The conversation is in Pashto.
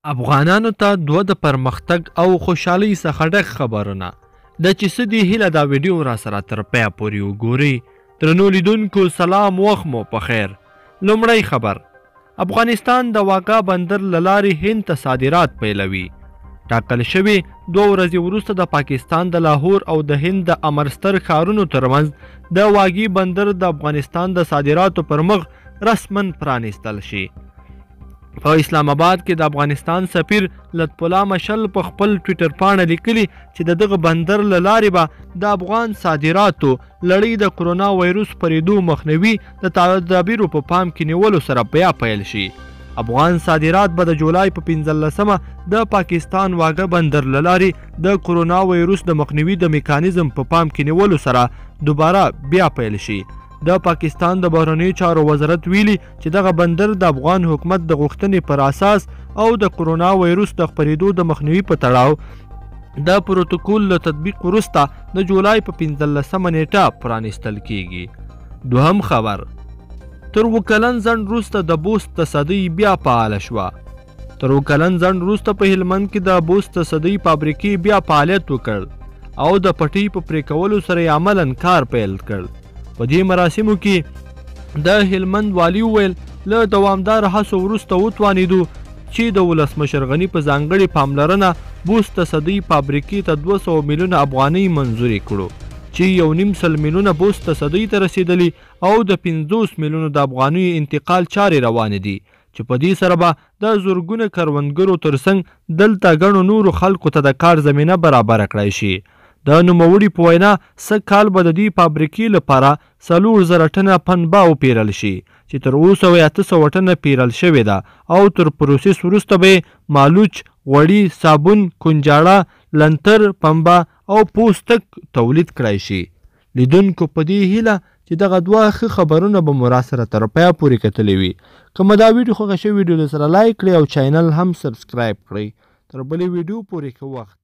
افغانانو ته دوه د پرمختګ او خوشحالۍ څخه ډک خبرونه د چې څه دي هیله دا ویډیو را سره تر پایه پورې وګورئ. درنو لیدونکو سلام، وخت مو په خیر. لومړی خبر، افغانستان د واګا بندر له لارې هند ته صادرات پیلوي. ټاکل شوي 2 ورځې وروسته د پاکستان د لاهور او د هند د امرستر ښارونو ترمنځ د واګي بندر د افغانستان د صادراتو پر مخ رسما پرانیستل شي. په اسلام آباد کې د افغانستان سفیر لطف الله مشل په خپل ټویټر پاڼه لیکلي چې د دغه بندر له لارې به د افغان صادراتو لړۍ د کرونا وایروس پرېدو مخنیوي د تدابیرو په پام کې نیولو سره بیا پیل شي. افغان صادرات به د جولای په 15مه د پاکستان واګه بندر له لارې د کرونا وایروس د مخنیوي د میکانیزم په پام کې نیولو سره دوباره بیا پیل شي. د پاکستان د بهرنیو چارو وزارت ویلي چې دغه بندر د افغان حکومت د غوښتنې پر اساس او د کرونا وایروس د خپرېدو د مخنیوي په تړاو د پروتوکول له تطبیق وروسته د جولای په 15مه نیټه پرانیستل کیږي. دوهم خبر، تر 2 کلن ځنډ وروسته د بوست تصدۍ بیا فعاله شوه. تر 2 کلن ځنډ وروسته په هلمند کې د بوست تصدۍ فابریکې بیا فعالیت وکړ او د پټۍ په پرې کولو سره یې عملاً کار پیل کړ. په دې مراسمو کې د هلمند والي وویل له دوامدار هڅو وروسته وتوانېدو چې د ولسمشر غني په ځانګړې پاملرنه بوست تصدۍ فابریکې ته 200 میلیونه افغانۍ منظوري کړو چې 1.5 میلیونه بوست تصدۍ ته رسیدلي او د 50 میلیونو د افغانیو انتقال چارې روانې دي چې په دې سره به د زرګونه کروندګرو ترڅنګ دلته ګڼو نورو خلکو ته د کار زمینه برابره کړای شي. د نوموړي په وینا سږ کال به د دې فابریکې لپاره 4,000 ټنه پنبه وپیرل شي چې تر اوسه 800 ټنه پیرل شوې ده او تر پروسس وروسته به مالوچ، غوړي، صابون، کنجاړه، لنتر، پنبه او پوستک تولید کړای شي. لیدونکو په دې هیله چې دغه دوه ښه خبرونه به مو راسره تر پایه پورې کتلي وي. که مو دا ویډیو خوښه شوې ویډیو سره لایک کړئ او چینل هم سبسکرایب کړئ. تر بلې ویډیو پورې ښه وخت.